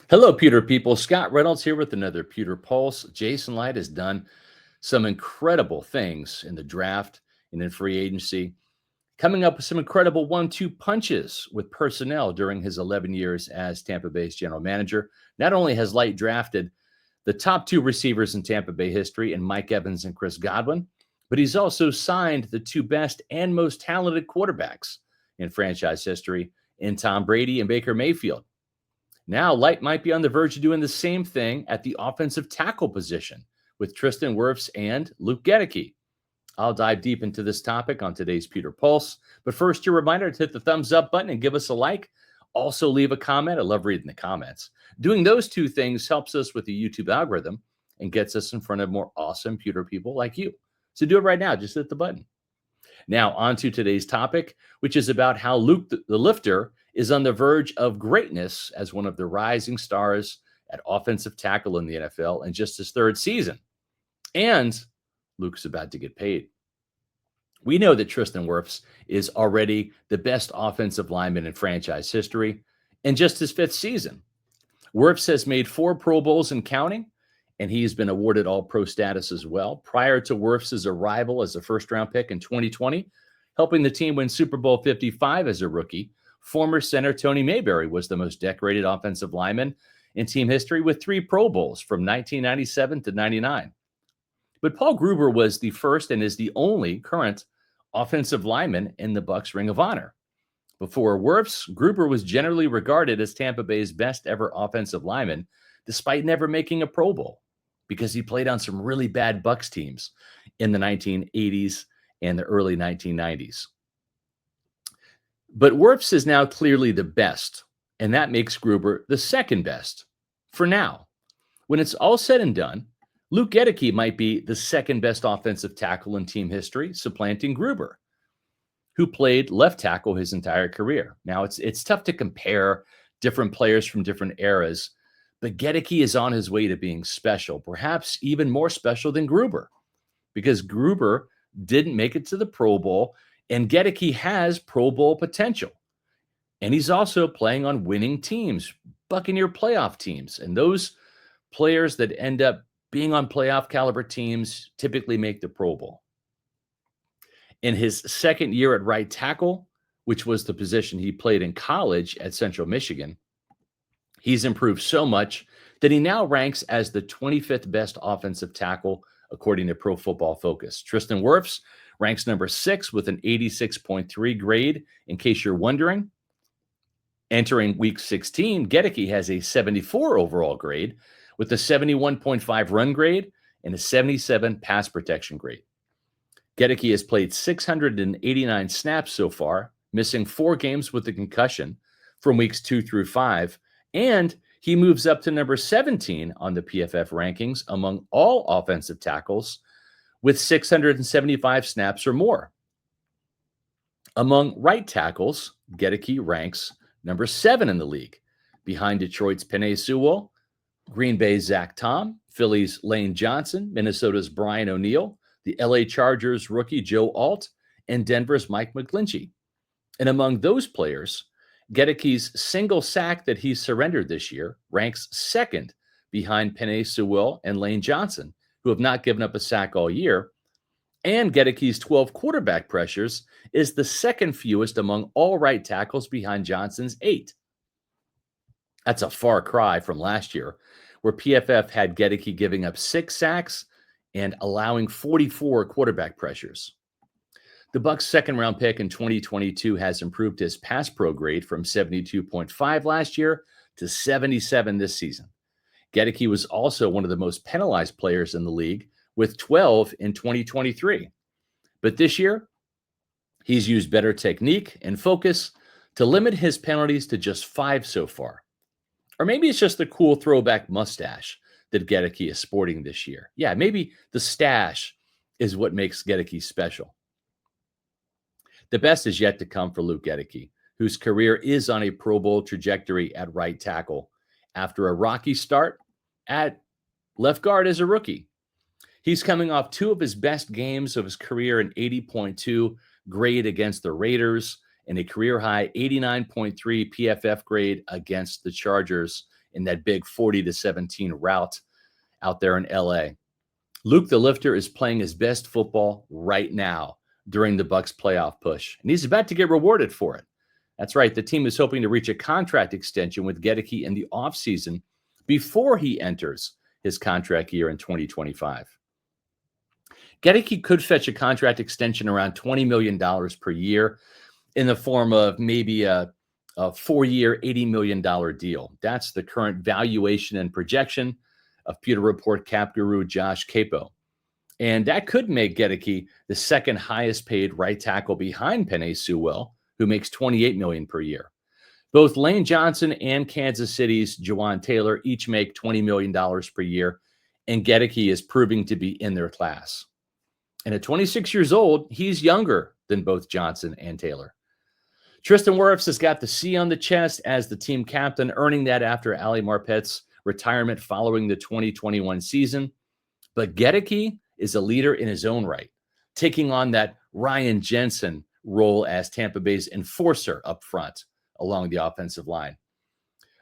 Hello, Pewter people. Scott Reynolds here with another Pewter Pulse. Jason Light has done some incredible things in the draft and in free agency, coming up with some incredible 1-2 punches with personnel during his 11 years as Tampa Bay's general manager. Not only has Light drafted the top two receivers in Tampa Bay history in Mike Evans and Chris Godwin, but he's also signed the two best and most talented quarterbacks in franchise history in Tom Brady and Baker Mayfield. Now, Light might be on the verge of doing the same thing at the offensive tackle position with Tristan Wirfs and Luke Goedeke. I'll dive deep into this topic on today's Pewter Pulse. But first, your reminder to hit the thumbs up button and give us a like. Also, leave a comment. I love reading the comments. Doing those two things helps us with the YouTube algorithm and gets us in front of more awesome Pewter people like you. So do it right now. Just hit the button. Now, on to today's topic, which is about how Luke the Lifter is on the verge of greatness as one of the rising stars at offensive tackle in the NFL in just his third season. And Luke's about to get paid. We know that Tristan Wirfs is already the best offensive lineman in franchise history in just his fifth season. Wirfs has made 4 Pro Bowls and counting, and he's been awarded All-Pro status as well. Prior to Wirfs' arrival as a first-round pick in 2020, helping the team win Super Bowl 55 as a rookie, former center Tony Mayberry was the most decorated offensive lineman in team history with 3 Pro Bowls from 1997 to 99. But Paul Gruber was the first and is the only current offensive lineman in the Bucs Ring of Honor. Before Wirfs, Gruber was generally regarded as Tampa Bay's best ever offensive lineman, despite never making a Pro Bowl, because he played on some really bad Bucs teams in the 1980s and the early 1990s. But Wirfs is now clearly the best, and that makes Gruber the second best for now. When it's all said and done, Luke Goedeke might be the second best offensive tackle in team history, supplanting Gruber, who played left tackle his entire career. Now, it's tough to compare different players from different eras, but Goedeke is on his way to being special, perhaps even more special than Gruber, because Gruber didn't make it to the Pro Bowl, and Goedeke has Pro Bowl potential. And he's also playing on winning teams, Buccaneer playoff teams. And those players that end up being on playoff caliber teams typically make the Pro Bowl. In his second year at right tackle, which was the position he played in college at Central Michigan, he's improved so much that he now ranks as the 25th best offensive tackle, according to Pro Football Focus. Tristan Wirfs ranks number 6 with an 86.3 grade, in case you're wondering. Entering week 16, Goedeke has a 74 overall grade with a 71.5 run grade and a 77 pass protection grade. Goedeke has played 689 snaps so far, missing 4 games with a concussion from weeks 2 through 5, and he moves up to number 17 on the PFF rankings among all offensive tackles with 675 snaps or more. Among right tackles, Goedeke ranks number 7 in the league, behind Detroit's Penei Sewell, Green Bay's Zach Tom, Philly's Lane Johnson, Minnesota's Brian O'Neill, the LA Chargers rookie Joe Alt, and Denver's Mike McGlinchey. And among those players, Goedeke's single sack that he surrendered this year ranks 2nd behind Penei Sewell and Lane Johnson, who have not given up a sack all year. And Goedeke's 12 quarterback pressures is the 2nd fewest among all right tackles behind Johnson's 8. That's a far cry from last year, where PFF had Goedeke giving up 6 sacks and allowing 44 quarterback pressures. The Bucs' second-round pick in 2022 has improved his pass pro grade from 72.5 last year to 77 this season. Goedeke was also one of the most penalized players in the league, with 12 in 2023. But this year, he's used better technique and focus to limit his penalties to just 5 so far. Or maybe it's just the cool throwback mustache that Goedeke is sporting this year. Yeah, maybe the stash is what makes Goedeke special. The best is yet to come for Luke Goedeke, whose career is on a Pro Bowl trajectory at right tackle after a rocky start at left guard as a rookie. He's coming off 2 of his best games of his career, an 80.2 grade against the Raiders and a career-high 89.3 PFF grade against the Chargers in that big 40-17 rout out there in LA. Luke the Lifter is playing his best football right now during the Bucs playoff push, and he's about to get rewarded for it. That's right. The team is hoping to reach a contract extension with Goedeke in the offseason before he enters his contract year in 2025. Goedeke could fetch a contract extension around $20 million per year in the form of maybe a 4-year, $80 million deal. That's the current valuation and projection of Pewter Report cap guru Josh Capo. And that could make Goedeke the second highest paid right tackle behind Penei Sewell, who makes $28 million per year. Both Lane Johnson and Kansas City's Jawan Taylor each make $20 million per year, and Goedeke is proving to be in their class. And at 26 years old, he's younger than both Johnson and Taylor. Tristan Wirfs has got the C on the chest as the team captain, earning that after Ali Marpet's retirement following the 2021 season. But Goedeke is a leader in his own right, taking on that Ryan Jensen role as Tampa Bay's enforcer up front along the offensive line.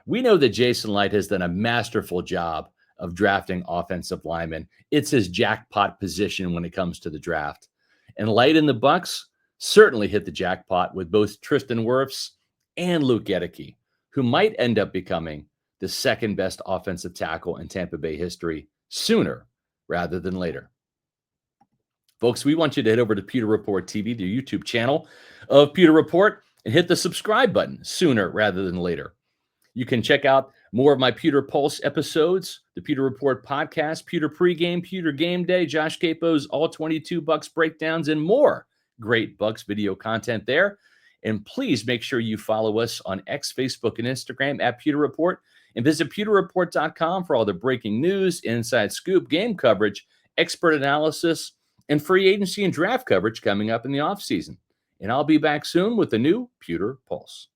We know that Jason Licht has done a masterful job of drafting offensive linemen. It's his jackpot position when it comes to the draft. And Licht and the Bucs certainly hit the jackpot with both Tristan Wirfs and Luke Goedeke, who might end up becoming the second best offensive tackle in Tampa Bay history sooner rather than later. Folks, we want you to head over to Pewter Report TV, the YouTube channel of Pewter Report, and hit the subscribe button sooner rather than later. You can check out more of my Pewter Pulse episodes, the Pewter Report podcast, Pewter Pregame, Pewter Game Day, Josh Capo's All 22 Bucs breakdowns, and more great Bucs video content there. And please make sure you follow us on X, Facebook, and Instagram at Pewter Report, and visit pewterreport.com for all the breaking news, inside scoop, game coverage, expert analysis, and free agency and draft coverage coming up in the offseason. And I'll be back soon with the new Pewter Pulse.